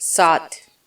7।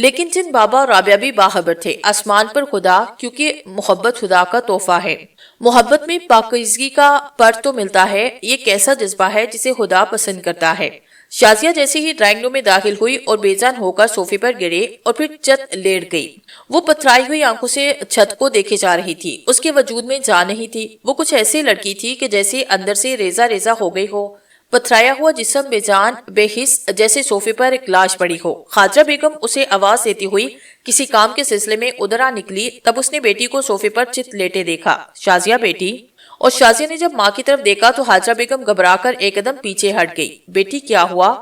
لیکن جن بابا اور رابعہ بھی باخبر تھے آسمان پر خدا، کیونکہ محبت خدا کا تحفہ ہے۔ محبت میں پاکیزگی کا پر تو ملتا ہے، یہ کیسا جذبہ ہے جسے خدا پسند کرتا ہے۔ شازیہ جیسے ہی ڈرائنگ روم میں داخل ہوئی اور بے جان ہو کر صوفے پر گرے اور پھر چت لیٹ گئی۔ وہ پتھرائی ہوئی آنکھوں سے چھت کو دیکھے جا رہی تھی۔ اس کے وجود میں جان نہیں تھی۔ وہ کچھ ایسے لڑکی تھی کہ جیسے اندر سے ریزہ ریزہ ہو گئی ہو، پتھرایا ہوا جسم بے جان بے حس، جیسے صوفے پر ایک لاش پڑی ہو۔ خاجرہ بیگم اسے آواز دیتی ہوئی کسی کام کے سلسلے میں ادھر آ نکلی، تب اس نے بیٹی کو صوفے پر چت لیٹے دیکھا۔ شازیہ بیٹی! اور شازیہ نے جب ماں کی طرف دیکھا تو حاجرہ بیگم گھبرا کر ایک قدم پیچھے ہٹ گئی۔ بیٹی کیا ہوا؟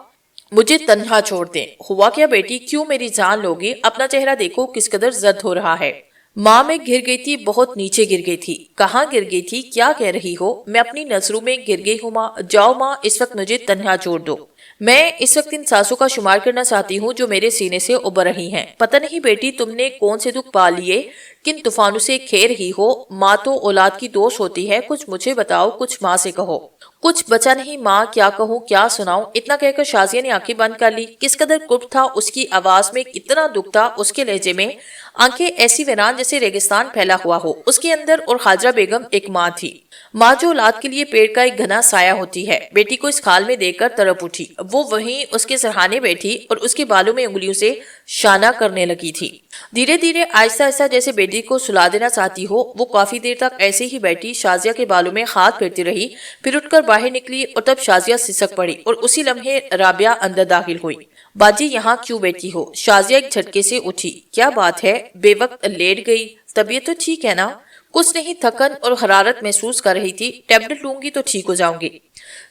مجھے تنہا چھوڑ دیں۔ ہوا کیا بیٹی؟ کیوں میری جان لوگی؟ اپنا چہرہ دیکھو کس قدر زرد ہو رہا ہے۔ ماں میں گر گئی تھی، بہت نیچے گر گئی تھی۔ کہاں گر گئی تھی؟ کیا کہہ رہی ہو؟ میں اپنی نظروں میں گر گئی ہوں ماں۔ جاؤ ماں، اس وقت مجھے تنہا چھوڑ دو۔ میں اس وقت ان سانسوں کا شمار کرنا چاہتی ہوں جو میرے سینے سے ابھر رہی ہیں۔ پتہ نہیں بیٹی تم نے کون سے دکھ پا لیے، کن طوفانوں سے کھیر رہی ہو۔ ماں تو اولاد کی دوست ہوتی ہے، کچھ مجھے بتاؤ، کچھ ماں سے کہو۔ کچھ بچا نہیں ماں، کیا کہوں کیا سناؤں؟ اتنا کہہ کر شازیہ نے آنکھیں بند کر لی۔ کس قدر کٹ تھا اس کی آواز میں، اتنا دکھ تھا اس کے لہجے میں، آنکھیں ایسی ویران جیسے ریگستان پھیلا ہوا ہو اس کے اندر۔ اور حاجرہ بیگم ایک ماں تھی، ماں جو اولاد کے لیے پیڑ کا ایک گھنا سایہ ہوتی ہے۔ بیٹی کو اس حال میں دیکھ کر تڑپ اٹھی۔ وہ وہیں اس کے سرہانے بیٹھی اور اس کے بالوں میں انگلیوں سے شانہ کرنے لگی تھی۔ دھیرے دھیرے آہستہ آہستہ جیسے بیٹی کو سلا دینا چاہتی ہو، وہ کافی دیر تک ایسے ہی بیٹھی شازیہ کے بالوں میں ہاتھ پھیرتی رہی، پھر اٹھ کر باہر نکلی اور تب شازیہ سسک پڑی اور اسی لمحے رابعہ اندر داخل ہوئی۔ باجی یہاں کیوں بیٹھی ہو؟ شازیہ ایک جھٹکے سے اٹھی۔ کیا بات ہے؟ بے وقت لیٹ گئی؟ طبیعت تو ٹھیک ہے نا؟ کچھ نہیں، تھکن اور حرارت محسوس کر رہی تھی، ٹیبلٹ لوں گی تو ٹھیک ہو جاؤں گی۔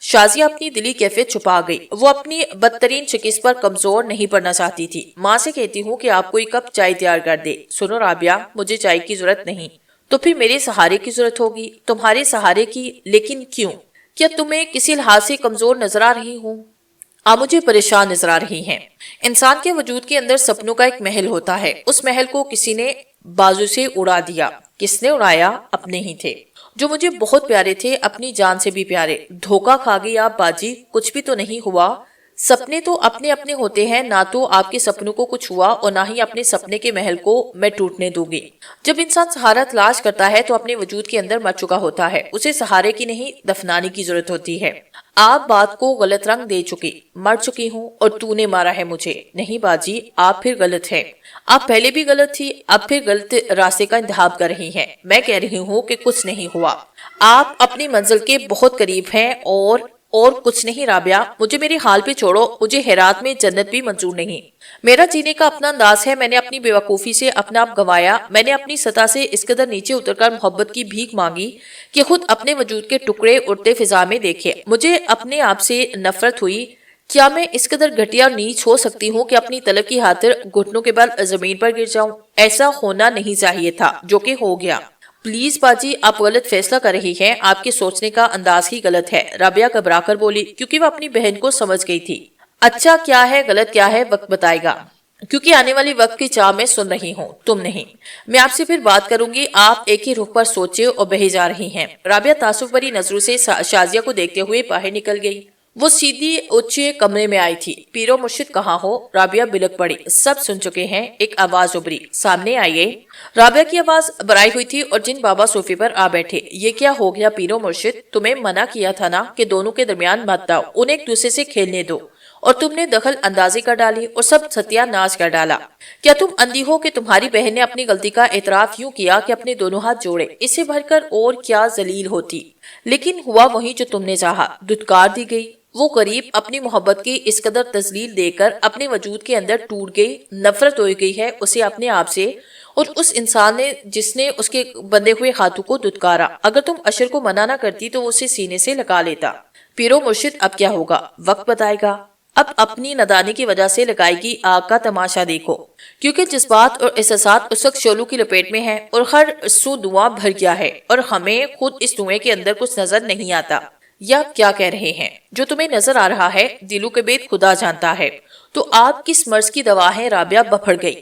شازیہ اپنی دلی کیفیت چھپا گئی۔ وہ اپنی بدترین شکست پر کمزور نہیں پڑنا چاہتی تھی۔ ماں سے کہتی ہوں کہ آپ کو ایک کپ چائے تیار کر دے۔ سنو رابعہ، مجھے چائے کی ضرورت نہیں۔ تو پھر میرے سہارے کی ضرورت ہوگی؟ تمہارے سہارے کی؟ لیکن کیوں؟ کیا تمہیں کسی لحاظ سے کمزور نظر آ رہی ہوں؟ آپ مجھے پریشان نظر آ رہی ہیں۔ انسان کے وجود کے اندر سپنوں کا ایک محل ہوتا ہے، اس محل کو کسی نے بازو سے اڑا دیا۔ کس نے اڑایا؟ اپنے ہی تھے، جو مجھے بہت پیارے تھے، اپنی جان سے بھی پیارے۔ دھوکہ کھا گئی آپ باجی، کچھ بھی تو نہیں ہوا۔ سپنے تو اپنے اپنے ہوتے ہیں، نہ تو آپ کے سپنوں کو کچھ ہوا اور نہ ہی اپنے سپنے کے محل کو میں ٹوٹنے دوں گی۔ جب انسان سہارا تلاش کرتا ہے تو اپنے وجود کے اندر مر چکا ہوتا ہے، اسے سہارے کی نہیں دفنانے کی ضرورت ہوتی ہے۔ آپ بات کو غلط رنگ دے چکی۔ مر چکی ہوں اور تو نے مارا ہے مجھے؟ نہیں باجی، آپ پھر غلط ہیں۔ آپ پہلے بھی غلط تھی، اب پھر غلط راستے کا انتخاب کر رہی ہیں۔ میں کہہ رہی ہوں کہ کچھ نہیں ہوا۔ آپ اپنی منزل کے بہت قریب ہیں اور کچھ نہیں رابعہ، مجھے میرے حال پہ چھوڑو، مجھے ہیرات میں جنت بھی منظور نہیں۔ میرا جینے کا اپنا انداز ہے، میں نے اپنی بے وقوفی سے اپنا آپ گنوایا، میں نے اپنی سطح سے اس قدر نیچے اتر کر محبت کی بھیک مانگی کہ خود اپنے وجود کے ٹکڑے اڑتے فضا میں دیکھے۔ مجھے اپنے آپ سے نفرت ہوئی۔ کیا میں اس قدر گھٹیا اور نیچ ہو سکتی ہوں کہ اپنی طلب کی خاطر گھٹنوں کے بل زمین پر گر جاؤں؟ ایسا ہونا نہیں چاہیے تھا جو کہ ہو گیا۔ پلیز باجی، آپ غلط فیصلہ کر رہی ہیں، آپ کے سوچنے کا انداز ہی غلط ہے۔ رابعہ گھبرا کر بولی، کیونکہ وہ اپنی بہن کو سمجھ گئی تھی۔ اچھا کیا ہے غلط کیا ہے وقت بتائے گا، کیونکہ آنے والی وقت کی چاہ میں سن رہی ہوں، تم نہیں۔ میں آپ سے پھر بات کروں گی۔ آپ ایک ہی رخ پر سوچے اور بہے جا رہی ہیں۔ رابعہ تعصب بھری نظروں سے شازیہ کو دیکھتے ہوئے باہر نکل گئی۔ وہ سیدھی اونچے کمرے میں آئی تھی۔ پیر و مرشد کہاں ہو؟ رابعہ بلک پڑی۔ سب سن چکے ہیں، ایک آواز ابھری، سامنے آئیے۔ رابعہ کی آواز برائی ہوئی تھی اور جن بابا صوفے پر آ بیٹھے۔ یہ کیا ہو گیا پیر و مرشد؟ تمہیں منع کیا تھا نا کہ دونوں کے درمیان مت آؤ، انہیں ایک دوسرے سے کھیلنے دو، اور تم نے دخل اندازی کر ڈالی اور سب ستیہ ناش کر ڈالا۔ کیا تم اندھی ہو کہ تمہاری بہن نے اپنی غلطی کا اعتراف یوں کیا کہ اپنے دونوں ہاتھ جوڑے؟ اس سے بڑھ کر اور کیا ذلیل ہوتی؟ لیکن ہوا وہی جو تم نے چاہا، دھتکار دی گئی۔ وہ غریب اپنی محبت کی اس قدر تذلیل دے کر اپنے وجود کے اندر ٹوٹ گئی، نفرت ہو گئی ہے اسے اپنے آپ سے اور اس انسان نے جس نے اس کے بندے ہوئے ہاتھوں کو دھتکارا۔ اگر تم اشر کو منع نہ کرتی تو وہ اسے سینے سے لگا لیتا۔ پیرو مرشد اب کیا ہوگا؟ وقت بتائے گا۔ اب اپنی نادانی کی وجہ سے لگائے گی آگ کا تماشا دیکھو، کیونکہ جذبات اور احساسات اس وقت شعلوں کی لپیٹ میں ہیں اور ہر سو دھواں بھر گیا ہے اور ہمیں خود اس دھوئیں کے اندر کچھ نظر نہیں آتا۔ یا کیا کہہ رہے ہیں؟ جو تمہیں نظر آ رہا ہے دلوں کے بید خدا جانتا ہے۔ تو آپ کس مرض کی دوا ہیں؟ رابعہ بپھڑ گئی۔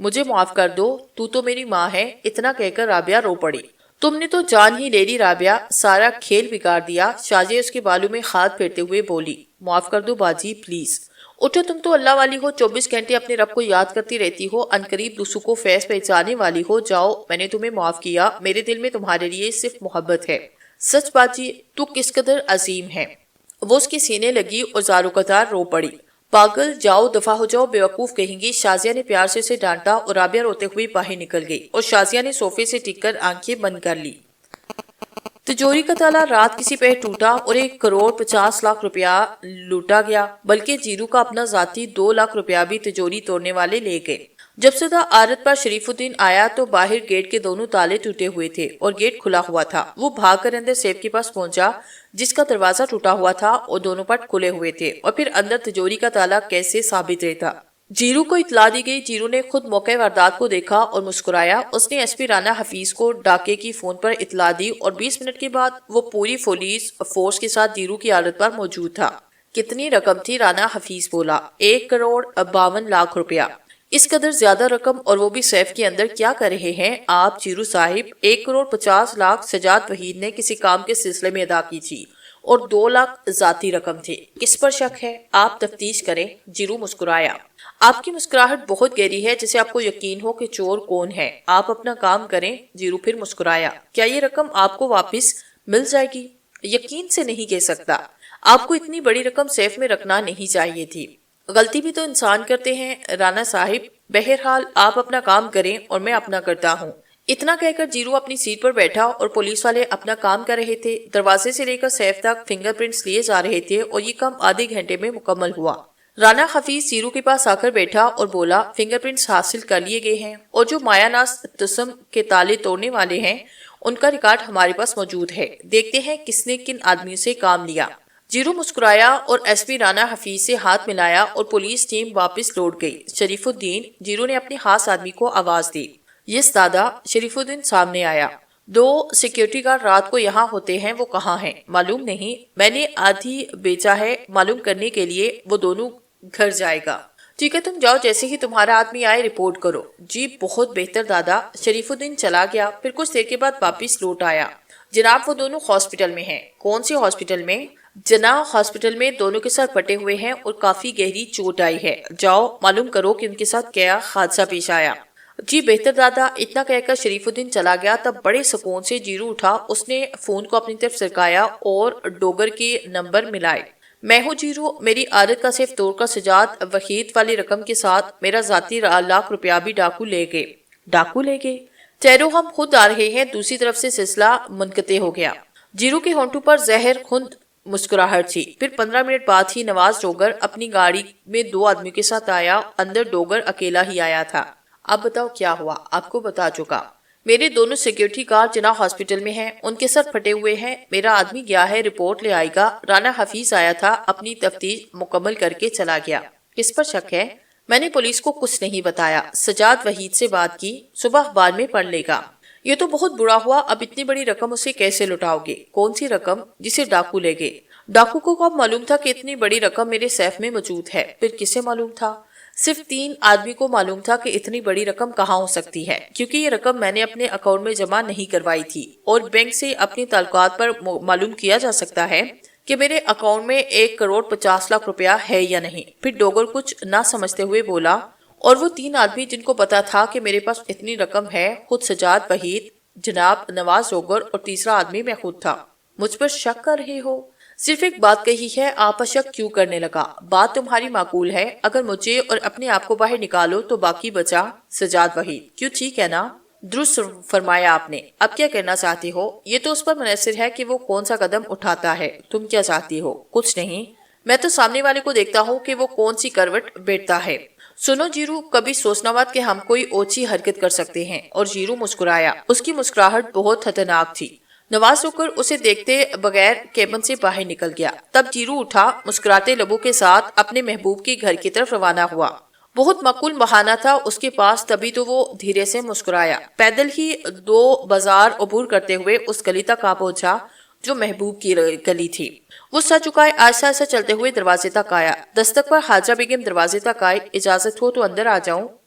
مجھے معاف کر دو، تو تو میری ماں ہے، اتنا کہہ کر رابعہ رو پڑی۔ تم نے تو جان ہی لے لی رابعہ، سارا کھیل بگاڑ دیا۔ شازیہ اس کے بالوں میں ہاتھ پھیرتے ہوئے بولی، معاف کر دو باجی پلیز، اٹھو، تم تو اللہ والی ہو، 24 گھنٹے اپنے رب کو یاد کرتی رہتی ہو، عنقریب دوسروں کو فیض پہچانے والی ہو، جاؤ، میں نے تمہیں معاف کیا، میرے دل میں تمہارے لیے صرف محبت ہے۔ سچ باجی، تو کس قدر عظیم ہے۔ وہ اس کے سینے لگی اور زاروں قطار رو پڑی۔ پاگل، جاؤ دفع ہو جاؤ، بیوقوف کہیں گی۔ شازیہ نے پیار سے اسے ڈانٹا اور رابعہ روتے ہوئے باہر نکل گئی اور شازیہ نے صوفے سے ٹک کر آنکھیں بند کر لی۔ تجوری کا تالا رات کسی پہ ٹوٹا اور 1,50,00,000 روپیہ لوٹا گیا، بلکہ جیرو کا اپنا ذاتی 2,00,000 روپیہ بھی تجوری توڑنے والے لے گئے۔ جب صدا عارت پر شریف الدین آیا تو باہر گیٹ کے دونوں تالے ٹوٹے ہوئے تھے اور گیٹ کھلا ہوا تھا۔ وہ بھاگ کر اندر سیف کے پاس پہنچا جس کا دروازہ ٹوٹا ہوا تھا اور دونوں پٹ کھلے ہوئے تھے، اور پھر اندر تجوری کا تالا کیسے ثابت رہتا۔ جیرو کو اطلاع دی گئی۔ جیرو نے خود موقع واردات کو دیکھا اور مسکرایا۔ اس نے ایس پی رانا حفیظ کو ڈاکے کی فون پر اطلاع دی اور 20 منٹ کے بعد وہ پوری پولیس فورس کے ساتھ جیرو کی عادت پر موجود تھا۔ کتنی رقم تھی؟ رانا حفیظ بولا۔ 1,52,00,000 روپیہ۔ اس قدر زیادہ رقم، اور وہ بھی سیف کے اندر، کیا کر رہے ہیں آپ جیرو صاحب؟ 1,50,00,000 سجاد وحید نے کسی کام کے سلسلے میں ادا کی تھی اور 2,00,000 ذاتی رقم تھی۔ کس پر شک ہے؟ آپ تفتیش کریں۔ جیرو مسکرایا۔ آپ کی مسکراہٹ بہت گہری ہے، جسے آپ کو یقین ہو کہ چور کون ہے۔ آپ اپنا کام کریں۔ جیرو پھر مسکرایا۔ کیا یہ رقم آپ کو واپس مل جائے گی؟ یقین سے نہیں کہہ سکتا۔ آپ کو اتنی بڑی رقم سیف میں رکھنا نہیں چاہیے تھی۔ غلطی بھی تو انسان کرتے ہیں رانا صاحب۔ بہرحال آپ اپنا کام کریں اور میں اپنا کرتا ہوں۔ اتنا کہہ کر جیرو اپنی سیٹ پر بیٹھا اور پولیس والے اپنا کام کر رہے تھے۔ دروازے سے لے کر سیف تک فنگر پرنٹس لیے جا رہے تھے اور یہ کام آدھے گھنٹے میں مکمل ہوا۔ رانا حفیظ جیرو کے پاس آ کر بیٹھا اور بولا، فنگر پرنٹس حاصل کر لیے گئے ہیں اور جو مایا ناز تسم کے تالے توڑنے والے ہیں ان کا ریکارڈ ہمارے پاس موجود ہے۔ دیکھتے ہیں کس نے کن آدمیوں سے کام لیا۔ جیرو مسکرایا اور ایس پی رانا حفیظ سے ہاتھ ملایا اور پولیس ٹیم واپس لوٹ گئی۔ شریف الدین، جیرو نے اپنے خاص آدمی کو آواز دی۔ یس دادا۔ شریف الدین سامنے آیا۔ 2 سیکیورٹی گارڈ رات کو یہاں ہوتے ہیں، وہ کہاں ہیں؟ معلوم نہیں، میں نے آدھی بیچا ہے، معلوم کرنے کے لیے وہ دونوں گھر جائے گا۔ ٹھیک ہے، تم جاؤ، جیسے ہی تمہارا آدمی آئے رپورٹ کرو۔ جی بہت بہتر دادا۔ شریف الدین چلا گیا، پھر کچھ دیر کے بعد واپس لوٹ آیا۔ جناب وہ دونوں ہاسپٹل میں ہیں۔ کون سے ہاسپٹل میں؟ جناب ہاسپٹل میں، دونوں کے ساتھ پٹے ہوئے ہیں اور کافی گہری چوٹ آئی ہے۔ جاؤ معلوم کرو کہ ان کے ساتھ کیا حادثہ پیش آیا۔ جی بہتر دادا۔ اتنا کہہ کر شریف الدین چلا گیا۔ تب بڑے سکون سے جیرو اٹھا۔ اس نے فون کو اپنی طرف سرکایا اور ڈوگر کے نمبر ملائے۔ میں ہوں جیرو، میری عادت کا صرف توڑ کا سجاد وحید والی رقم کے ساتھ میرا ذاتی 1,00,000 روپیہ بھی ڈاکو لے گئے۔ ڈاکو لے گئے؟ ٹھہرو، ہم خود آ رہے ہیں۔ دوسری طرف سے سلسلہ منقطع ہو گیا۔ جیرو کے ہونٹوں پر زہر خند مسکراہٹ تھی۔ پھر 15 منٹ بعد ہی نواز ڈوگر اپنی گاڑی میں 2 آدمیوں کے ساتھ آیا۔ اندر ڈوگر اکیلا ہی آیا تھا۔ اب بتاؤ کیا ہوا؟ آپ کو بتا چکا۔ میرے دونوں سیکیورٹی گارڈ جناح ہاسپٹل میں ہیں، ان کے سر پھٹے ہوئے ہیں۔ میرا آدمی گیا ہے، رپورٹ لے آئے گا۔ رانا حفیظ آیا تھا، اپنی تفتیش مکمل کر کے چلا گیا۔ کس پر شک ہے؟ میں نے پولیس کو کچھ نہیں بتایا۔ سجاد وحید سے بات کی، صبح اخبار میں پڑھ لے گا۔ یہ تو بہت برا ہوا، اب اتنی بڑی رقم اسے کیسے لوٹاؤ گے؟ کون سی رقم؟ جسے ڈاکو لے گئے۔ ڈاکو کو کب معلوم تھا کہ اتنی بڑی رقم میرے سیف میں موجود ہے؟ پھر کسے معلوم تھا؟ صرف 3 آدمی کو معلوم تھا کہ اتنی بڑی رقم کہاں ہو سکتی ہے، کیونکہ یہ رقم میں نے اپنے اکاؤنٹ میں جمع نہیں کروائی تھی اور بینک سے اپنے تعلقات پر معلوم کیا جا سکتا ہے کہ میرے اکاؤنٹ میں 1,50,00,000 روپیہ ہے یا نہیں۔ پھر ڈوگر کچھ نہ سمجھتے ہوئے بولا، اور وہ 3 آدمی جن کو پتا تھا کہ میرے پاس اتنی رقم ہے، خود سجاد وحید، جناب نواز ڈوگر اور تیسرا آدمی میں خود تھا۔ مجھ پر شک کر رہے ہو؟ صرف ایک بات کہی ہے، آپ پر شک کیوں کرنے لگا؟ بات تمہاری معقول ہے، اگر مجھے اور اپنے آپ کو باہر نکالو تو باقی بچا سجاد وحید۔ کیوں ٹھیک ہے نا؟ درست فرمایا آپ نے۔ اب کیا کرنا چاہتے ہو؟ یہ تو اس پر منحصر ہے کہ وہ کون سا قدم اٹھاتا ہے۔ تم کیا چاہتی ہو؟ کچھ نہیں، میں تو سامنے والے کو دیکھتا ہوں کہ وہ کون سی کروٹ بیٹھتا ہے۔ سنو جیرو، کبھی سوچنا مت کہ ہم کوئی اوچھی حرکت کر سکتے ہیں۔ اور جیرو مسکرایا۔ اس کی مسکراہٹ بہت خطرناک تھی۔ نواز ڈوگر اسے دیکھتے بغیر کیبن سے باہر نکل گیا۔ تب جیرو اٹھا، مسکراتے لبوں کے ساتھ اپنے محبوب کے گھر کی طرف روانہ ہوا۔ بہت معقول بہانہ تھا اس کے پاس، تبھی تو وہ دھیرے سے مسکرایا۔ پیدل ہی 2 بازار عبور کرتے ہوئے اس گلی تک آ پہنچا جو محبوب کی گلی تھی۔ وہ سر چکائے آہستہ آہستہ چلتے ہوئے دروازے تک آیا۔ دستک پر حاجہ بیگم دروازے تک آئی۔ اجازت ہو تو اندر آ جاؤں؟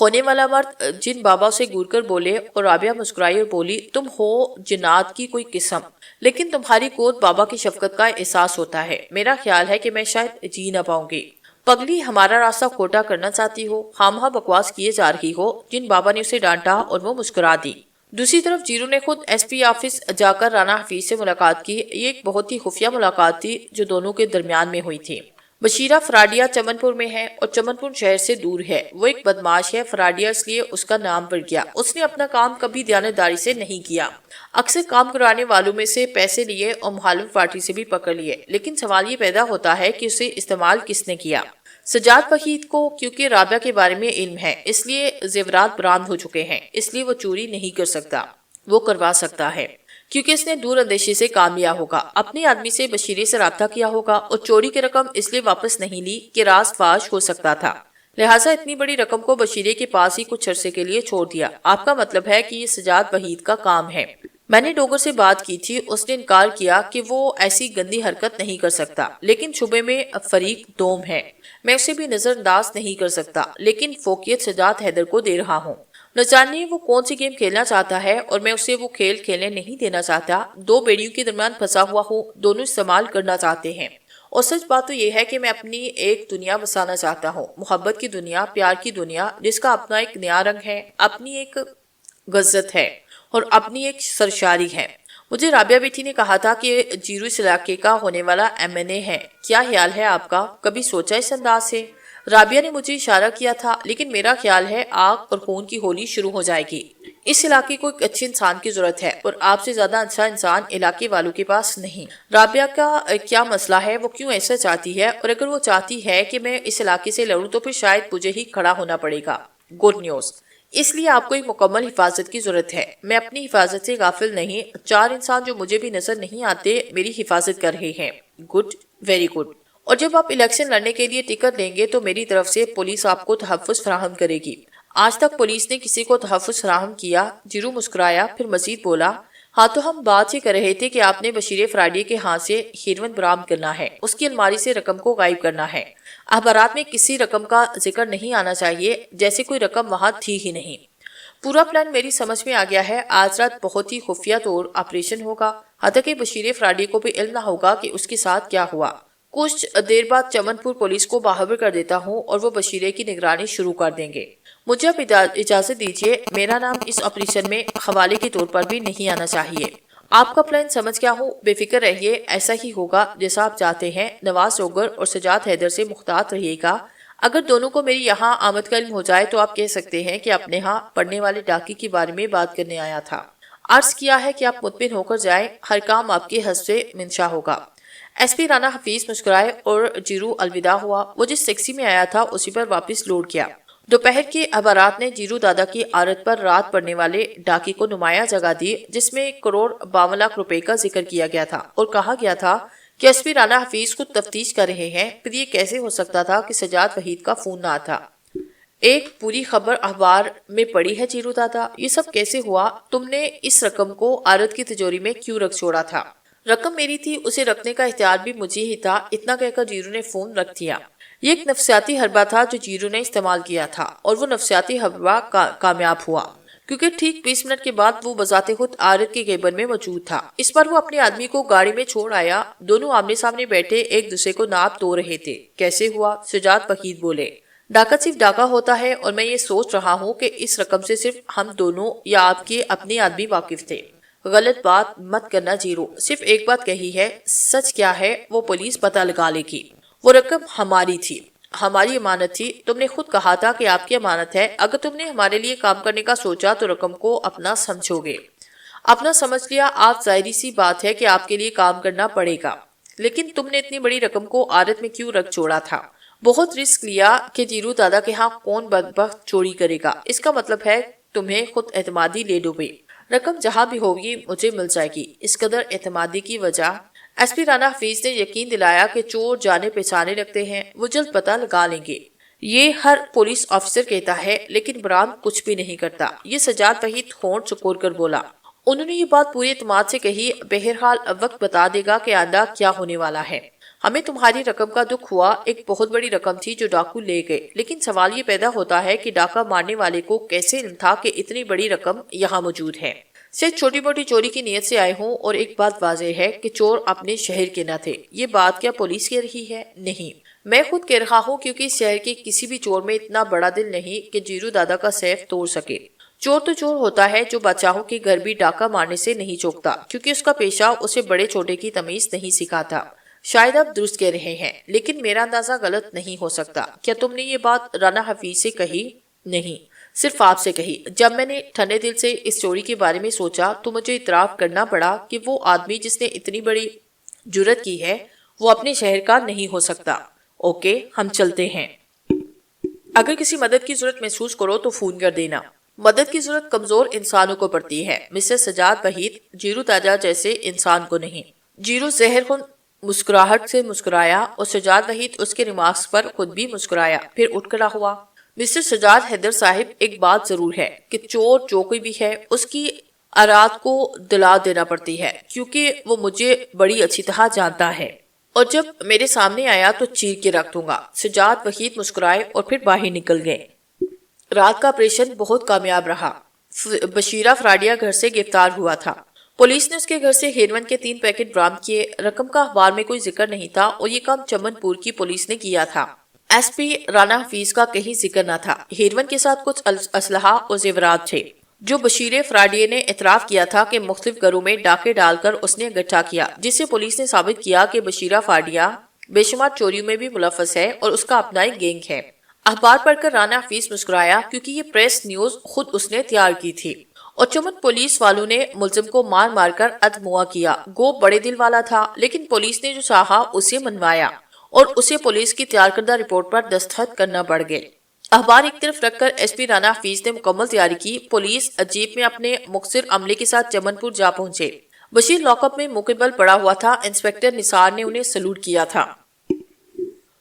ہونے والا مرد جن بابا سے گور کر بولے اور رابعہ مسکرائی اور بولی تم ہو جنات کی کوئی قسم، لیکن تمہاری گود بابا کی شفقت کا احساس ہوتا ہے، میرا خیال ہے کہ میں شاید جی نہ پاؤں گی۔ پگلی ہمارا راستہ کھوٹا کرنا چاہتی ہو، خامخواہ بکواس کیے جا رہی ہو، جن بابا نے اسے ڈانٹا اور وہ مسکرا دی۔ دوسری طرف جیرو نے خود ایس پی آفس جا کر رانا حفیظ سے ملاقات کی۔ یہ ایک بہت ہی خفیہ ملاقات تھی جو دونوں کے درمیان میں ہوئی تھی۔ بشیرہ فراڈیا چمن پور میں ہے اور چمن پور شہر سے دور ہے۔ وہ ایک بدماش ہے، فراڈیا اس لیے اس کا نام پڑ گیا۔ اس نے اپنا کام کبھی دیانتداری سے نہیں کیا، اکثر کام کرانے والوں میں سے پیسے لیے اور مخالف پارٹی سے بھی پکڑ لیے، لیکن سوال یہ پیدا ہوتا ہے کہ اسے استعمال کس نے کیا۔ سجاد وحید کو کیونکہ رابعہ کے بارے میں علم ہے، اس لیے زیورات برآمد ہو چکے ہیں، اس لیے وہ چوری نہیں کر سکتا، وہ کروا سکتا ہے کیونکہ اس نے دور اندیشی سے کام لیا ہوگا، اپنے آدمی سے بشیرے سے رابطہ کیا ہوگا اور چوری کی رقم اس لیے واپس نہیں لی کہ راز فاش ہو سکتا تھا، لہٰذا اتنی بڑی رقم کو بشیرے کے پاس ہی کچھ عرصے کے لیے چھوڑ دیا۔ آپ کا مطلب ہے کہ یہ سجاد وحید کا کام ہے؟ میں نے ڈوگر سے بات کی تھی، اس نے انکار کیا کہ وہ ایسی گندی حرکت نہیں کر سکتا، لیکن شبے میں فریق دوم ہے، میں اسے بھی نظر انداز نہیں کر سکتا، لیکن فوقیت سجاد حیدر کو دے رہا ہوں۔ نہ جانے وہ کون سی گیم کھیلنا چاہتا ہے اور میں اسے وہ کھیل کھیلنے نہیں دینا چاہتا۔ دو بیڑیوں کے درمیان پھنسا ہوا ہوں، دونوں استعمال کرنا چاہتے ہیں، اور سچ بات تو یہ ہے کہ میں اپنی ایک دنیا بسانا چاہتا ہوں، محبت کی دنیا، پیار کی دنیا، جس کا اپنا ایک نیا رنگ ہے، اپنی ایک غزت ہے اور اپنی ایک سرشاری ہے۔ مجھے رابعہ بیٹی نے کہا تھا کہ جیرو اس علاقے کا ہونے والا MNA ہے، کیا خیال ہے آپ کا؟ کبھی سوچا اس انداز سے؟ رابعہ نے مجھے اشارہ کیا تھا، لیکن میرا خیال ہے آگ اور خون کی ہولی شروع ہو جائے گی۔ اس علاقے کو ایک اچھے انسان کی ضرورت ہے اور آپ سے زیادہ اچھا انسان علاقے والوں کے پاس نہیں۔ رابعہ کا کیا مسئلہ ہے؟ وہ کیوں ایسا چاہتی ہے؟ اور اگر وہ چاہتی ہے کہ میں اس علاقے سے لڑوں تو پھر شاید مجھے ہی کھڑا ہونا پڑے گا۔ گڈ نیوز، اس لیے آپ کو ایک مکمل حفاظت کی ضرورت ہے۔ میں اپنی حفاظت سے غافل نہیں، 4 انسان جو مجھے بھی نظر نہیں آتے میری حفاظت کر رہے ہیں۔ Good, very good. اور جب آپ الیکشن لڑنے کے لیے ٹکٹ لیں گے تو میری طرف سے پولیس آپ کو تحفظ فراہم کرے گی۔ آج تک پولیس نے کسی کو تحفظ فراہم کیا؟ جیرو مسکرایا، پھر مزید بولا، ہاں تو ہم بات ہی کر رہے تھے کہ آپ نے بشیر فراڈی کے ہاتھ سے ہیروئن برآمد کرنا ہے، اس کی الماری سے رقم کو غائب کرنا ہے۔ اخبارات میں کسی رقم کا ذکر نہیں آنا چاہیے، جیسے کوئی رقم وہاں تھی ہی نہیں۔ پورا پلان میری سمجھ میں آ گیا ہے۔ آج رات بہت ہی خفیہ طور آپریشن ہوگا، حتیٰ کہ بشیر فراڈی کو بھی علم نہ ہوگا کہ اس کے ساتھ کیا ہوا۔ کچھ دیر بعد چمن پور پولیس کو باخبر کر دیتا ہوں اور وہ بشیرے کی نگرانی شروع کر دیں گے۔ مجھے اب اجازت دیجیے، میرا نام اس آپریشن میں حوالے کے طور پر بھی نہیں آنا چاہیے۔ آپ کا پلان سمجھ گیا ہوں، بے فکر رہیے، ایسا ہی ہوگا جیسا آپ چاہتے ہیں۔ نواز ڈوگر اور سجاد حیدر سے محتاط رہیے گا، اگر دونوں کو میری یہاں آمد کا علم ہو جائے تو آپ کہہ سکتے ہیں کہ اپنے ہاں پڑھنے والے ڈاکی کے بارے میں بات کرنے آیا تھا۔ عرض کیا ہے کہ آپ مطمئن ہو کر جائیں، ہر کام آپ کے حسب سے منشا ہوگا۔ ایس پی رانا حفیظ مسکرائے اور جیرو الوداع ہوا۔ وہ جس ٹیکسی میں آیا تھا اسی پر واپس لوٹ گیا۔ دوپہر کے اخبارات نے جیرو دادا کی عارت پر رات پڑنے والے ڈاکی کو نمایاں جگہ دی، جس میں 1,52,00,000 کا ذکر کیا گیا تھا اور کہا گیا تھا کہ ایس پی رانا حفیظ خود تفتیش کر رہے ہیں۔ پھر یہ کیسے ہو سکتا تھا کہ سجاد وحید کا فون نہ تھا؟ ایک پوری خبر اخبار میں پڑی ہے جیرو دادا، یہ سب کیسے ہوا؟ تم نے اس رقم کو عارت کی تجوری میں کیوں رکھ چھوڑا تھا؟ رقم میری تھی، اسے رکھنے کا اختیار بھی مجھے ہی تھا، اتنا کہہ کر جیرو نے فون رکھ دیا۔ یہ ایک نفسیاتی حربہ تھا جو جیرو نے استعمال کیا تھا، اور وہ نفسیاتی حربہ کامیاب ہوا، کیونکہ ٹھیک 20 منٹ کے بعد وہ بذات خود عارت کے کیبن میں موجود تھا۔ اس پر وہ اپنے آدمی کو گاڑی میں چھوڑ آیا، دونوں آمنے سامنے بیٹھے ایک دوسرے کو ناپ تو رہے تھے۔ کیسے ہوا؟ سجاد وحید بولے، ڈاکہ صرف ڈاکہ ہوتا ہے، اور میں یہ سوچ رہا ہوں کہ اس رقم سے صرف ہم دونوں یا آپ کے اپنے آدمی واقف تھے۔ غلط بات مت کرنا جیرو، صرف ایک بات کہی ہے، سچ کیا ہے وہ پولیس پتہ لگا لے گی۔ وہ رقم ہماری تھی، ہماری امانت تھی، تم نے خود کہا تھا کہ آپ کی امانت ہے، اگر تم نے ہمارے لیے کام کرنے کا سوچا تو رقم کو اپنا سمجھو گے۔ اپنا سمجھ لیا آپ، ظاہری سی بات ہے کہ آپ کے لیے کام کرنا پڑے گا، لیکن تم نے اتنی بڑی رقم کو عادت میں کیوں رکھ چھوڑا تھا؟ بہت رسک لیا کہ جیرو دادا کے ہاں کون بدبخت چوری کرے گا، اس کا مطلب ہے تمہیں خود اعتمادی لے ڈوبے۔ رقم جہاں بھی ہوگی مجھے مل جائے گی۔ اس قدر اعتمادی کی وجہ؟ ایس پی رانا حفیظ نے یقین دلایا کہ چور جانے پہچانے لگتے ہیں، وہ جلد پتہ لگا لیں گے۔ یہ ہر پولیس آفیسر کہتا ہے، لیکن برآمد کچھ بھی نہیں کرتا۔ یہ سجاد وحید ہونٹ سکور کر بولا۔ انہوں نے یہ بات پوری اعتماد سے کہی، بہرحال وقت بتا دے گا کہ آئندہ کیا ہونے والا ہے۔ ہمیں تمہاری رقم کا دکھ ہوا، ایک بہت بڑی رقم تھی جو ڈاکو لے گئے، لیکن سوال یہ پیدا ہوتا ہے کہ ڈاکہ مارنے والے کو کیسے علم تھا کہ اتنی بڑی رقم یہاں موجود ہے؟ صرف چھوٹی موٹی چوری کی نیت سے آئے ہوں، اور ایک بات واضح ہے کہ چور اپنے شہر کے نہ تھے۔ یہ بات کیا پولیس کہہ رہی ہے؟ نہیں، میں خود کہہ رہا ہوں، کیونکہ اس شہر کے کسی بھی چور میں اتنا بڑا دل نہیں کہ جیرو دادا کا سیف توڑ سکے۔ چور تو چور ہوتا ہے جو بادشاہوں کے گھر بھی ڈاکہ مارنے سے نہیں چوکتا، کیونکہ اس کا پیشہ اسے بڑے چھوٹے کی تمیز نہیں سکھاتا۔ شاید آپ درست کہہ رہے ہیں، لیکن میرا اندازہ غلط نہیں ہو سکتا۔ کیا تم نے یہ بات رانا حفیظ سے کہی؟ نہیں، صرف آپ سے کہی۔ جب میں نے ٹھنڈے دل سے اس چوری کے بارے میں سوچا تو مجھے اعتراف کرنا پڑا کہ وہ آدمی جس نے اتنی بڑی جرت کی ہے وہ اپنے شہر کا نہیں ہو سکتا۔ اوکے، ہم چلتے ہیں۔ اگر کسی مدد کی ضرورت محسوس کرو تو فون کر دینا۔ مدد کی ضرورت کمزور انسانوں کو پڑتی ہے، مسٹر سجاد وحید، جیرو دادا جیسے انسان کو نہیں۔ جیرو زہر خون مسکراہٹ سے مسکرایا اور سجاد وحید اس کے ریمارکس پر خود بھی مسکرایا، پھر اٹھ کھڑا ہوا۔ مسٹر سجاد حیدر صاحب، ایک بات ضرور ہے کہ چور جو کوئی بھی ہے اس کی اراد کو دلا دینا پڑتی ہے، کیونکہ وہ مجھے بڑی اچھی طرح جانتا ہے، اور جب میرے سامنے آیا تو چیر کے رکھ دوں گا۔ سجاد وحید مسکرائے اور پھر باہر نکل گئے۔ رات کا آپریشن بہت کامیاب رہا۔ بشیرہ فراڈیا گھر سے گرفتار ہوا تھا۔ پولیس نے اس کے گھر سے ہیروئن کے 3 پیکٹ برآمد کیے۔ رقم کا اخبار میں کوئی ذکر نہیں تھا اور یہ کام چمن پور کی پولیس نے کیا تھا۔ ایس پی رانا حفیظ کا کہیں ذکر نہ تھا۔ ہیروئن کے ساتھ کچھ اسلحہ اور زیورات تھے جو بشیر فراڈیے نے اعتراف کیا تھا کہ مختلف گھروں میں ڈاکے ڈال کر اس نے اکٹھا کیا، جس سے پولیس نے ثابت کیا کہ بشیرہ فراڈیا بے شمار چوریوں میں بھی ملوث ہے اور اس کا اپنا ایک گینگ ہے۔ اخبار پڑھ کر رانا حفیظ مسکرایا، کیونکہ یہ پریس نیوز خود اس نے تیار کی تھی، اور چمن پولیس والوں نے ملزم کو مار مار کر ادموا کیا۔ گو بڑے دل والا تھا، لیکن پولیس نے جو چاہا اسے منوایا اور اسے پولیس کی تیار کردہ رپورٹ پر دستخط کرنا پڑ گئے۔ اخبار ایک طرف رکھ کر ایس پی رانا حفیظ نے مکمل تیاری کی۔ پولیس جیپ میں اپنے مختصر عملے کے ساتھ چمن پور جا پہنچے۔ بشیر لاک اپ میں مقبل پڑا ہوا تھا۔ انسپکٹر نثار نے انہیں سلوٹ کیا تھا۔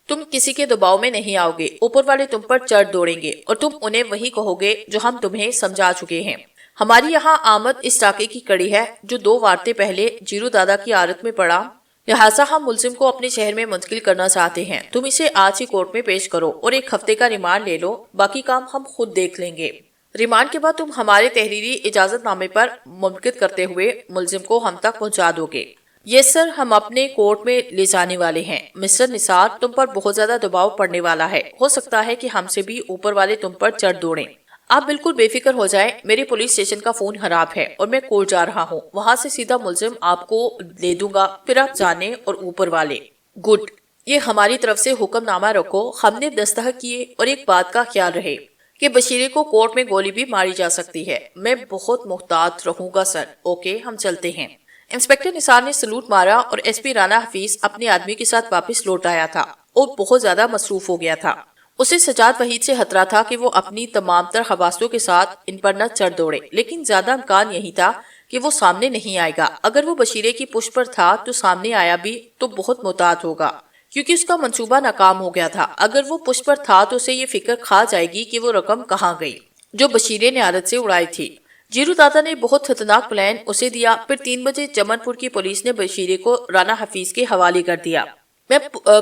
تم کسی کے دباؤ میں نہیں آؤ گے، اوپر والے تم پر چڑھ دوڑیں گے اور تم انہیں وہی کہو گے جو ہم تمہیں سمجھا چکے ہیں۔ ہماری یہاں آمد اس ڈاکے کی کڑی ہے جو 2 وارتیں پہلے جیرو دادا کی عادت میں پڑا، لہٰذا ہم ملزم کو اپنے شہر میں منتقل کرنا چاہتے ہیں۔ تم اسے آج ہی کورٹ میں پیش کرو اور 1 ہفتے کا ریمانڈ لے لو، باقی کام ہم خود دیکھ لیں گے۔ ریمانڈ کے بعد تم ہمارے تحریری اجازت نامے پر منعقد کرتے ہوئے ملزم کو ہم تک پہنچا دو گے۔ یس سر، ہم اپنے کورٹ میں لے جانے والے ہیں۔ مسٹر نثار، تم پر بہت زیادہ دباؤ پڑنے والا ہے، ہو سکتا ہے کہ ہم سے بھی اوپر والے تم پر چڑھ دوڑیں۔ آپ بالکل بے فکر ہو جائیں، میرے پولیس اسٹیشن کا فون خراب ہے اور میں کورٹ جا رہا ہوں، وہاں سے سیدھا ملزم آپ کو دے دوں گا، پھر آپ جانے اور اوپر والے۔ گڈ، یہ ہماری طرف سے حکم نامہ رکھو، ہم نے دستخط کیے، اور ایک بات کا خیال رہے کہ بشیرے کو کورٹ میں گولی بھی ماری جا سکتی ہے۔ میں بہت محتاط رہوں گا سر۔ اوکے، ہم چلتے ہیں۔ انسپکٹر نثار نے سلوٹ مارا اور ایس پی رانا حفیظ اپنے آدمی کے ساتھ واپس لوٹ آیا تھا اور بہت زیادہ مصروف ہو گیا تھا۔ اسے سجاد وحید سے خطرہ تھا کہ وہ اپنی تمام تر حواسوں کے ساتھ ان پر نہ چڑھ دوڑے، لیکن زیادہ امکان یہی تھا کہ وہ سامنے نہیں آئے گا۔ اگر وہ بشیرے کی پشت پر تھا تو سامنے آیا بھی تو بہت محتاط ہوگا، کیونکہ اس کا منصوبہ ناکام ہو گیا تھا۔ اگر وہ پشت پر تھا تو اسے یہ فکر کھا جائے گی کہ وہ رقم کہاں گئی جو بشیرے نے عادت سے اڑائی تھی۔ جیرو دادا نے بہت خطرناک پلان اسے دیا۔ پھر 3 بجے چمن پور کی پولیس نے بشیرے کو رانا حفیظ کے حوالے کر دیا۔ میں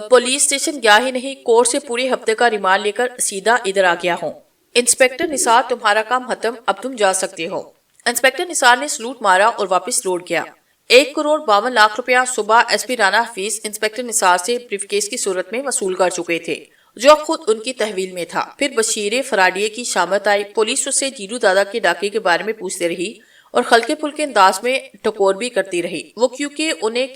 پولیس اسٹیشن گیا ہی نہیں، کورٹ سے پورے ہفتے کا ریمانڈ لے کر سیدھا ادھر آ گیا ہوں۔ انسپکٹر نثار، تمہارا کام ختم، اب تم جا سکتے ہو۔ انسپکٹر نثار نے سلوٹ مارا اور واپس لوٹ گیا۔ 1,52,00,000 روپیہ صبح S P Rana Hafeez inspector Nisar سے بریف کیس کی صورت میں وصول کر چکے تھے، جو خود ان کی تحویل میں تھا۔ پھر بشیر فراڈیے کی شامت آئی۔ پولیس اس سے جیرو دادا کے ڈاکے کے بارے میں پوچھتے رہی اور ہلکے پھلکے انداز میں ٹکور بھی کرتی رہی۔ وہ کیونکہ انہیں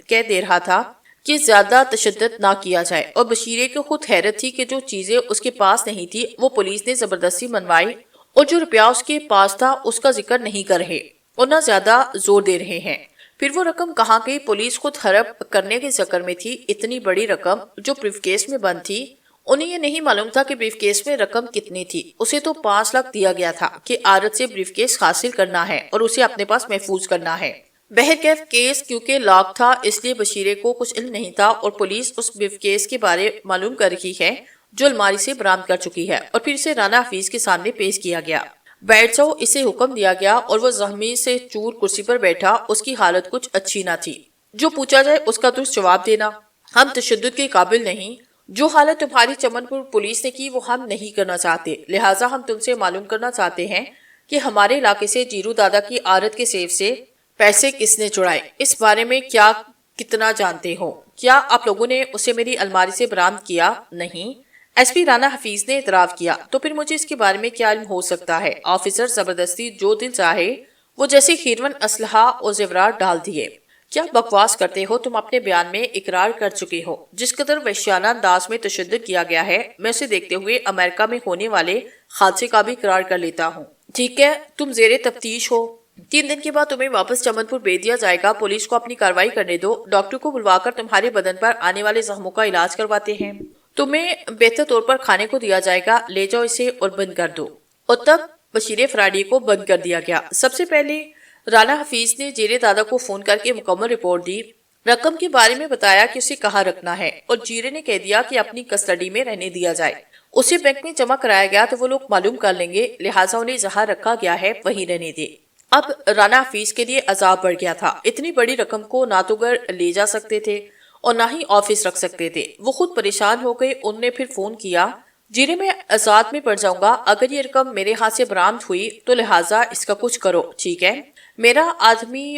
کہہ دے رہا تھا کہ زیادہ تشدد نہ کیا جائے، اور بشیرے کو خود حیرت تھی کہ جو چیزیں اس کے پاس نہیں تھی وہ پولیس نے زبردستی منوائی، اور جو روپیہ اس کے پاس تھا اس کا ذکر نہیں کر رہے اور نہ زیادہ زور دے رہے ہیں۔ پھر وہ رقم کہاں گئی؟ پولیس خود حرب کرنے کے چکر میں تھی۔ اتنی بڑی رقم جو بریف کیس میں بند تھی، انہیں یہ نہیں معلوم تھا کہ بریف کیس میں رقم کتنی تھی۔ اسے تو 5 لاکھ دیا گیا تھا کہ عادت سے بریف کیس حاصل کرنا ہے اور اسے اپنے پاس محفوظ کرنا ہے۔ بہرکیف کیس کیونکہ لاک تھا اس لیے بشیرے کو کچھ علم نہیں تھا، اور پولیس اس بریف کیس کے بارے معلوم کر رہی ہے جو الماری سے برآمد کر چکی ہے، اور پھر اسے رانا حفیظ کے سامنے پیش کیا گیا۔ بیٹھ جاؤ، اسے حکم دیا گیا اور وہ زخمی سے چور کرسی پر بیٹھا۔ اس کی حالت کچھ اچھی نہ تھی۔ جو پوچھا جائے اس کا درست جواب دینا، ہم تشدد کے قابل نہیں، جو حالت تمہاری چمن پور پولیس نے کی وہ ہم نہیں کرنا چاہتے، لہٰذا ہم تم سے معلوم کرنا چاہتے ہیں کہ ہمارے علاقے سے جیرو دادا کی عارت کے سیف سے پیسے کس نے چرائے، اس بارے میں کیا کتنا جانتے ہو؟ کیا آپ لوگوں نے اسے میری الماری سے برآمد کیا؟ نہیں۔ ایس پی رانا حفیظ نے اعتراف کیا۔ تو پھر مجھے اس کے بارے میں کیا علم ہو سکتا ہے؟ آفیسر زبردستی جو دل چاہے وہ جیسے ہیروین اسلحہ اور زیورات ڈال دیے۔ کیا بکواس کرتے ہو؟ تم اپنے بیان میں اقرار کر چکے ہو۔ جس قدر وحشیانہ انداز میں تشدد کیا گیا ہے، میں اسے دیکھتے ہوئے امریکہ میں ہونے والے حادثے کا بھی اقرار کر لیتا ہوں۔ ٹھیک ہے، تم زیر تفتیش ہو۔ 3 دن کے بعد تمہیں واپس چمن پور بھیج دیا جائے گا۔ پولیس کو اپنی کارروائی کرنے دو، ڈاکٹر کو بلوا کر تمہارے بدن پر آنے والے زخموں کا علاج کرواتے ہیں۔ تمہیں بہتر طور پر کھانے کو دیا جائے گا، لے جاؤ اسے اور بند کر دو۔ اور تب بشیر فراڈی کو بند کر دیا گیا۔ سب سے پہلے رانا حفیظ نے جیرے دادا کو فون کر کے مکمل رپورٹ دی، رقم کے بارے میں بتایا کہ اسے کہاں رکھنا ہے، اور جیرے نے کہہ دیا کہ اپنی کسٹڈی میں رہنے دیا جائے۔ اسے بینک میں جمع کرایا گیا تو وہ لوگ معلوم کر لیں گے، لہٰذا انہیں جہاں رکھا گیا ہے وہیں رہنے دے۔ اب رانا حفیظ کے لیے عذاب بڑھ گیا تھا۔ اتنی بڑی رقم کو نہ تو گھر لے جا سکتے تھے اور نہ ہی آفس رکھ سکتے تھے۔ وہ خود پریشان ہو گئے۔ انہوں نے پھر فون کیا، جیرے میں عذاب میں پڑ جاؤں گا اگر یہ رقم میرے ہاتھ سے برآمد ہوئی، تو لہٰذا اس کا کچھ کرو، ٹھیک ہے؟ میرا آدمی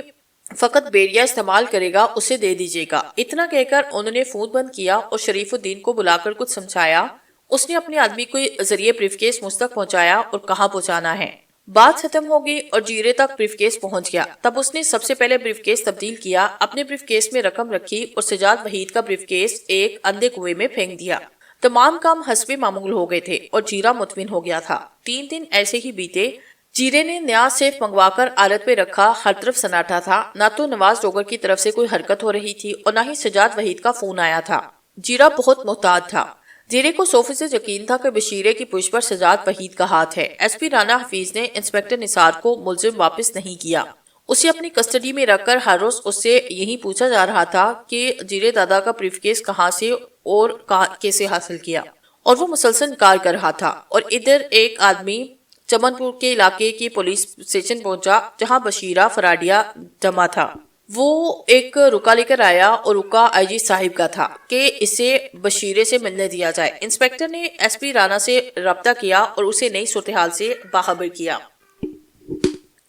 فقط بیڑیا استعمال کرے گا، اسے دے دیجیے گا۔ اتنا کہہ کر انہوں نے فون بند کیا اور شریف الدین کو بلا کر کچھ سمجھایا۔ اس نے اپنے آدمی کو ذریعے بریف کیس مجھ تک پہنچایا اور کہاں پہنچانا ہے۔ بات ختم ہو گئی اور جیرے تک بریف کیس پہنچ گیا۔ تب اس نے سب سے پہلے بریف کیس تبدیل کیا، اپنے بریف کیس میں رقم رکھی اور سجاد وحید کا بریف کیس ایک اندھے کنویں میں پھینک دیا۔ تمام کام حسب معمول ہو گئے تھے اور جیرا مطمئن ہو گیا تھا۔ 3 دن ایسے ہی بیتے۔ جیرے نے نیا سیف منگوا کر آلت پہ رکھا، ہر طرف سناٹا تھا۔ نہ تو نواز ڈوگر کی طرف سے کوئی حرکت ہو رہی تھی اور نہ ہی سجاد وحید کا فون آیا تھا۔ جیرا بہت محتاط تھا۔ جیرے کو 100% یقین تھا کہ بشیرے کی پشت پر سجاد وحید کا ہاتھ ہے۔ ایس پی رانا حفیظ نے انسپیکٹر نثار کو ملزم واپس نہیں کیا۔ اسے اپنی کسٹڈی میں رکھ کر ہر روز اس سے یہی پوچھا جا رہا تھا کہ جیرے دادا کا بریف کیس کہاں سے اور کیسے حاصل کیا، اور وہ مسلسل انکار کر رہا تھا۔ اور ادھر ایک آدمی چمن پور کے علاقے کی پولیس اسٹیشن پہنچا جہاں بشیرہ فراڈیا جمع تھا۔ وہ ایک رکا لے کر آیا اور رکا آئی جی صاحب کا تھا کہ اسے بشیرے سے ملنے دیا جائے۔ انسپیکٹر نے ایس پی رانا سے رابطہ کیا اور اسے نئی صورتحال سے باخبر کیا۔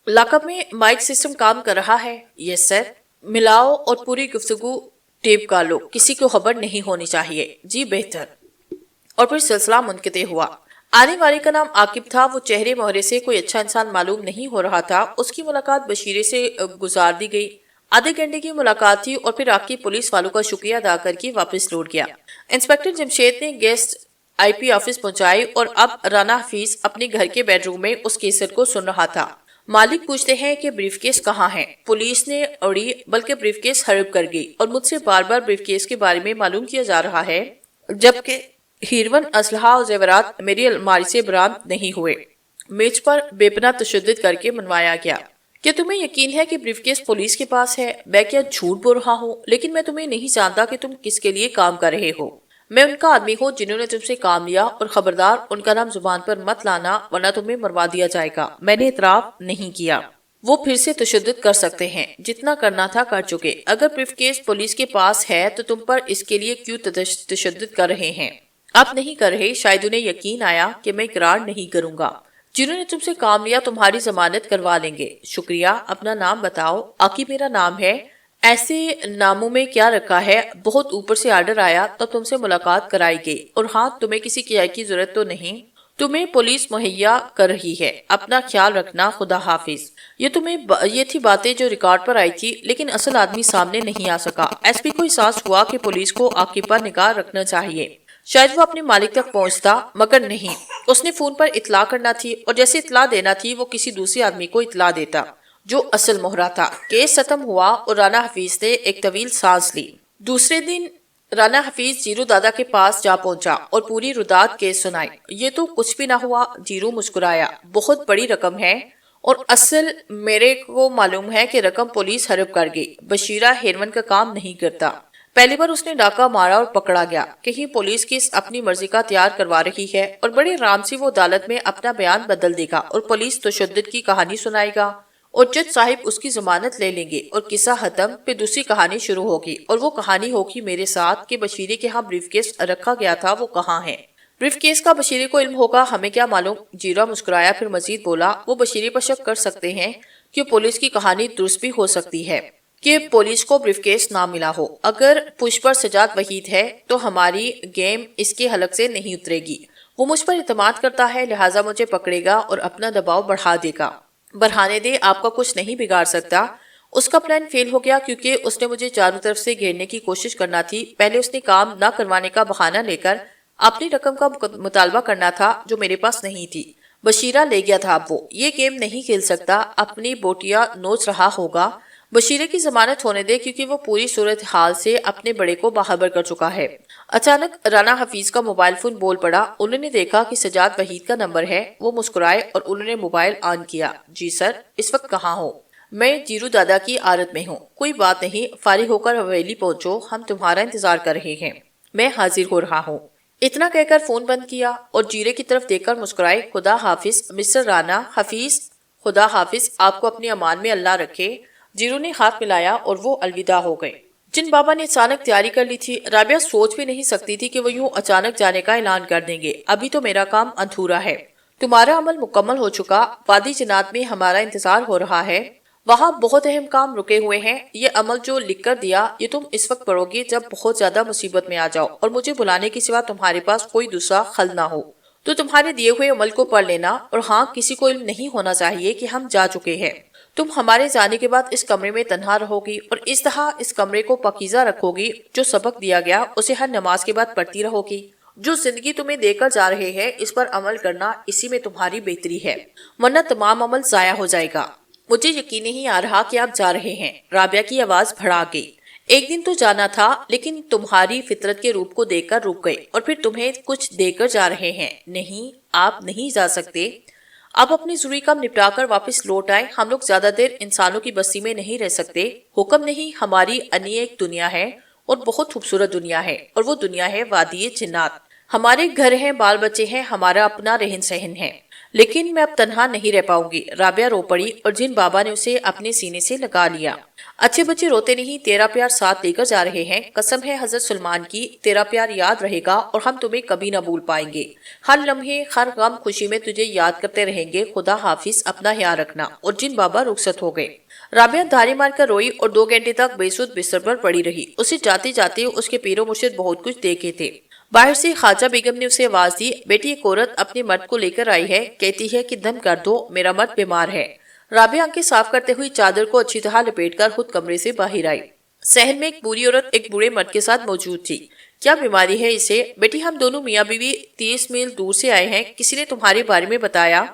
لاک اپ میں مائک سسٹم کام کر رہا ہے؟ یس سر۔ ملاؤ اور پوری گفتگو ٹیپ کر لو، کسی کو خبر نہیں ہونی چاہیے۔ جی بہتر۔ اور پھر سلسلہ منقطع ہوا۔ آنے والے کا نام عاقب تھا۔ وہ چہرے مہرے سے کوئی اچھا انسان معلوم نہیں ہو رہا تھا۔ اس کی ملاقات بشیرے سے گزار دی گئی۔ آدھے گھنٹے کی ملاقات تھی اور پھر عاقب پولیس والوں کا شکریہ ادا کر کے واپس لوٹ گیا۔ انسپیکٹر جمشید نے گیسٹ آئی پی آفس پہنچائی اور اب رانا حفیظ اپنے گھر کے بیڈ روم میں اس کیسٹ کو سن رہا تھا۔ مالک پوچھتے ہیں کہ بریف کیس کہاں ہے؟ پولیس نے اڑی بلکہ بریف کیس ہڑپ کر گئی اور مجھ سے بار بار بریف کیس کے بارے میں معلوم کیا جا رہا ہے، جبکہ ہیروین اسلحہ اور زیورات میری الماری سے برآمد نہیں ہوئے۔ میز پر بے پناہ تشدد کر کے منوایا گیا۔ کیا تمہیں یقین ہے کہ بریف کیس پولیس کے پاس ہے؟ میں کیا جھوٹ بول رہا ہوں؟ لیکن میں تمہیں نہیں جانتا کہ تم کس کے لیے کام کر رہے ہو۔ میں ان کا آدمی ہوں جنہوں نے تم سے کام لیا، اور خبردار ان کا نام زبان پر مت لانا ورنہ تمہیں مروا دیا جائے گا۔ میں نے اعتراف نہیں کیا۔ وہ پھر سے تشدد کر سکتے ہیں، جتنا کرنا تھا کر چکے۔ اگر بریف کیس پولیس کے پاس ہے تو تم پر اس کے لیے کیوں تشدد کر رہے ہیں؟ اب نہیں کر رہے، شاید انہیں یقین آیا کہ میں اقرار نہیں کروں گا۔ جنہوں نے تم سے کام لیا تمہاری ضمانت کروا لیں گے۔ شکریہ، اپنا نام بتاؤ۔ عاقب میرا نام ہے۔ ایسے ناموں میں کیا رکھا ہے؟ بہت اوپر سے آرڈر آیا تو تم سے ملاقات کرائی گئی، اور ہاں تمہیں کسی کرائے کی ضرورت تو نہیں، تمہیں پولیس مہیا کر رہی ہے۔ اپنا خیال رکھنا، خدا حافظ۔ یہ تھی باتیں جو ریکارڈ پر آئی تھی، لیکن اصل آدمی سامنے نہیں آ سکا۔ ایس پی کو احساس ہوا کہ پولیس کو عاقب پر نگاہ رکھنا چاہیے۔ شاید وہ اپنے مالک تک پہنچتا، مگر نہیں۔ اس نے فون پر اطلاع کرنا تھی، اور جیسے اطلاع دینا تھی وہ کسی دوسرے آدمی کو اطلاع دیتا جو اصل مہرہ تھا۔ کیس ختم ہوا اور رانا حفیظ نے ایک طویل سانس لی۔ دوسرے دن رانا حفیظ جیرو دادا کے پاس جا پہنچا اور پوری رداد کیس سنائی۔ یہ تو کچھ بھی نہ ہوا، جیرو مسکرایا۔ بہت بڑی رقم ہے، اور اصل میرے کو معلوم ہے کہ رقم پولیس ہڑپ کر گئی۔ بشیرہ ہیروین کا کام نہیں کرتا۔ پہلی بار اس نے ڈاکہ مارا اور پکڑا گیا۔ کہیں پولیس کیس اپنی مرضی کا تیار کروا رہی ہے، اور بڑے آرام سے وہ عدالت میں اپنا بیان بدل دے گا اور پولیس تشدد کی کہانی سنائے گا۔ اور جج صاحب اس کی ضمانت لے لیں گے اور قصہ ختم، پھر دوسری کہانی شروع ہوگی اور وہ کہانی ہوگی میرے ساتھ کہ بشیرے کے ہاں بریف کیس رکھا گیا تھا وہ کہاں ہے۔ بریف کیس کا بشیرے کو علم ہوگا، ہمیں کیا معلوم؟ جیرا مسکرایا، پھر مزید بولا، وہ بشیرے پر شک کر سکتے ہیں کہ پولیس کی کہانی درست بھی ہو سکتی ہے کہ پولیس کو بریف کیس نہ ملا ہو۔ اگر پش پر سجاد وحید ہے تو ہماری گیم اس کے حلق سے نہیں اترے گی۔ وہ مجھ پر اعتماد کرتا ہے، لہٰذا مجھے پکڑے گا اور اپنا دباؤ بڑھا دے گا۔ بڑھانے دے، آپ کا کچھ نہیں بگاڑ سکتا۔ اس کا پلان فیل ہو گیا کیونکہ اس نے مجھے چاروں طرف سے گھیرنے کی کوشش کرنا تھی۔ پہلے اس نے کام نہ کروانے کا بہانہ لے کر اپنی رقم کا مطالبہ کرنا تھا جو میرے پاس نہیں تھی۔ بشیرہ لے گیا تھا، اب وہ یہ گیم نہیں کھیل سکتا، اپنی بوٹیاں نوچ رہا ہوگا۔ بشیرے کی ضمانت ہونے دے کیونکہ وہ پوری صورتحال سے اپنے بڑے کو باخبر کر چکا ہے۔ اچانک رانا حفیظ کا موبائل فون بول پڑا۔ انہوں نے دیکھا کہ سجاد وحید کا نمبر ہے۔ وہ مسکرائے اور انہوں نے موبائل آن کیا۔ جی سر، اس وقت کہاں ہو؟ میں جیرو دادا کی عارت میں ہوں۔ کوئی بات نہیں، فارغ ہو کر حویلی پہنچو، ہم تمہارا انتظار کر رہے ہیں۔ میں حاضر ہو رہا ہوں۔ اتنا کہہ کر فون بند کیا اور جیرے کی طرف دیکھ کر مسکرائے۔ خدا حافظ مسٹر رانا حفیظ، خدا حافظ، آپ کو اپنی امان میں اللہ رکھے۔ جیرو نے ہاتھ ملایا اور وہ الوداع ہو گئے۔ جن بابا نے اچانک تیاری کر لی تھی، رابعہ سوچ بھی نہیں سکتی تھی کہ وہ یوں اچانک جانے کا اعلان کر دیں گے۔ ابھی تو میرا کام ادھورا ہے، تمہارا عمل مکمل ہو چکا، وادی جنات میں ہمارا انتظار ہو رہا ہے، وہاں بہت اہم کام رکے ہوئے ہیں۔ یہ عمل جو لکھ کر دیا یہ تم اس وقت پڑھو گے جب بہت زیادہ مصیبت میں آ جاؤ اور مجھے بلانے کے سوا تمہارے پاس کوئی دوسرا حل نہ ہو تو تمہارے دیے ہوئے عمل کو پڑھ لینا۔ اور ہاں، کسی کو علم نہیں ہونا چاہیے کہ ہم جا چکے ہیں۔ تم ہمارے جانے کے بعد اس کمرے میں تنہا رہو گی اور اس طرح اس کمرے کو پاکیزہ رکھو گی، جو سبق دیا گیا اسے ہر نماز کے بعد پڑھتی رہو گی۔ جو زندگی تمہیں دے کر جا رہے ہیں اس پر عمل کرنا، اسی میں تمہاری بہتری ہے، ورنہ تمام عمل ضائع ہو جائے گا۔ مجھے یقین نہیں آ رہا کہ آپ جا رہے ہیں۔ رابعہ کی آواز بھڑا گئی۔ ایک دن تو جانا تھا، لیکن تمہاری فطرت کے روپ کو دیکھ کر رک گئے اور پھر تمہیں کچھ دے کر جا رہے ہیں۔ نہیں، آپ نہیں جا سکتے۔ آپ اپنی ضروری کام نپٹا کر واپس لوٹ آئے۔ ہم لوگ زیادہ دیر انسانوں کی بستی میں نہیں رہ سکتے۔ حکم نہیں، ہماری انی ایک دنیا ہے اور بہت خوبصورت دنیا ہے، اور وہ دنیا ہے وادی جنات۔ ہمارے گھر ہیں، بال بچے ہیں، ہمارا اپنا رہن سہن ہے، لیکن میں اب تنہا نہیں رہ پاؤں گی۔ رابعہ رو پڑی اور جن بابا نے اسے اپنے سینے سے لگا لیا۔ اچھے بچے روتے نہیں، تیرا پیار ساتھ لے کر جا رہے ہیں۔ قسم ہے حضرت سلمان کی، تیرا پیار یاد رہے گا اور ہم تمہیں کبھی نہ بھول پائیں گے۔ ہر لمحے، ہر غم خوشی میں تجھے یاد کرتے رہیں گے۔ خدا حافظ، اپنا خیال رکھنا۔ اور جن بابا رخصت ہو گئے۔ رابعہ دھارے مار کر روئی اور 2 گھنٹے تک بے سود بستر پر پڑی رہی۔ اسے جاتے جاتے اس کے پیر و مرشد بہت کچھ دیکھے تھے۔ باہر سے خواجہ بیگم نے اسے آواز دی، بیٹی ایک عورت اپنے مرد کو لے کر آئی ہے، کہتی ہے کہ دم کر دو، میرا مرد بیمار ہے۔ رابعہ آنکھیں صاف کرتے ہوئی چادر کو اچھی طرح لپیٹ کر خود کمرے سے باہر آئی۔ صحن میں ایک بوڑھی عورت ایک بوڑھے مرد کے ساتھ موجود تھی۔ کیا بیماری ہے اسے؟ بیٹی، ہم دونوں میاں بیوی 30 میل دور سے آئے ہیں۔ کسی نے تمہارے بارے میں بتایا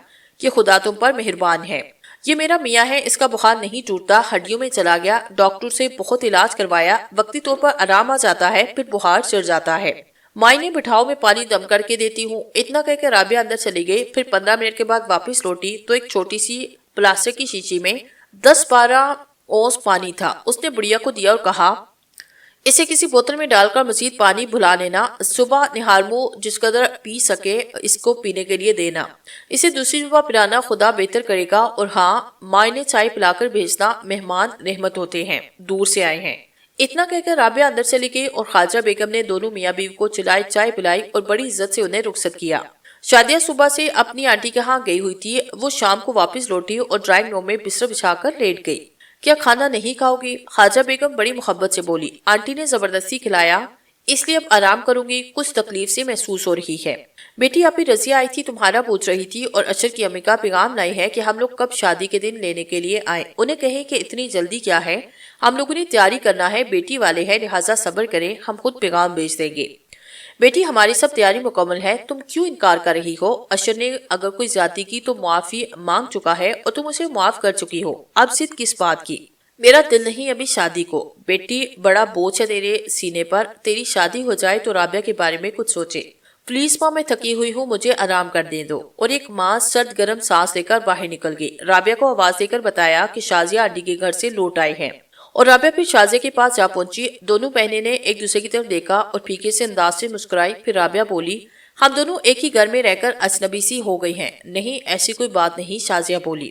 کہ خدا تم پر مہربان ہے۔ یہ میرا میاں ہے، اس کا بخار نہیں ٹوٹتا، ہڈیوں میں چلا گیا، ڈاکٹر سے بہت علاج کروایا، وقتی طور پر آرام آ جاتا ہے، پھر بخار چڑھ جاتا ہے۔ مائنے بٹھاؤ، میں پانی دم کر کے دیتی ہوں۔ اتنا کہہ کے رابعہ اندر چلی گئی۔ پھر 15 منٹ کے بعد واپس لوٹی تو ایک چھوٹی سی پلاسٹک کی شیشی میں 10-12 اونس پانی تھا۔ اس نے بڑھیا کو دیا اور کہا، اسے کسی بوتل میں ڈال کر مزید پانی بھلا لینا، صبح نہارمو جس قدر پی سکے اس کو پینے کے لیے دینا، اسے دوسری صبح پلانا، خدا بہتر کرے گا۔ اور ہاں، ماں نے چائے پلا کر بھیجنا، مہمان رحمت ہوتے ہیں، دور سے آئے ہیں۔ اتنا کہہ کر رابعہ اندر چلی گئی اور خواجہ بیگم نے دونوں میاں بیوی کو چلائے، چائے پلائی اور بڑی عزت سے انہیں رخصت کیا۔ شادیہ صبح سے اپنی آنٹی کے ہاں گئی ہوئی تھی، وہ شام کو واپس لوٹی اور ڈرائنگ روم میں بستر بچھا کر لیٹ گئی۔ کیا کھانا نہیں کھاؤ گی؟ خواجہ بیگم بڑی محبت سے بولی۔ آنٹی نے زبردستی کھلایا، اس لیے اب آرام کروں گی، کچھ تکلیف سے محسوس ہو رہی ہے۔ بیٹی، آپ ہی رضیہ آئی تھی، تمہارا پوچھ رہی تھی اور اشر کی امی کا پیغام لائی ہے کہ ہم لوگ کب شادی کے دن لینے کے لیے آئیں۔ انہیں کہیں کہ اتنی جلدی کیا ہے، ہم لوگوں نے تیاری کرنا ہے، بیٹی والے ہیں، لہٰذا صبر کریں، ہم خود پیغام بھیج دیں گے۔ بیٹی، ہماری سب تیاری مکمل ہے، تم کیوں انکار کر رہی ہو؟ اشر نے اگر کوئی زیادتی کی تو معافی مانگ چکا ہے اور تم اسے معاف کر چکی ہو، اب ضد کس بات کی؟ میرا دل نہیں ابھی شادی کو۔ بیٹی، بڑا بوجھ ہے تیرے سینے پر، تیری شادی ہو جائے تو رابعہ کے بارے میں کچھ سوچے۔ پلیز ماں، میں تھکی ہوئی ہوں، مجھے آرام کر دے دو۔ اور ایک ماں سرد گرم سانس لے کر باہر نکل گئی۔ رابعہ کو آواز دے کر بتایا کہ شازیہ آنٹی کے گھر سے لوٹ آئے ہیں، اور رابعہ پھر شازیہ کے پاس جا پہنچی۔ دونوں بہنیں نے ایک دوسرے کی طرف دیکھا اور پھیکے سے انداز سے مسکرائی۔ پھر رابعہ بولی، ہم دونوں ایک ہی گھر میں رہ کر اجنبی سی ہو گئی ہیں۔ نہیں، ایسی کوئی بات نہیں، شازیہ بولی۔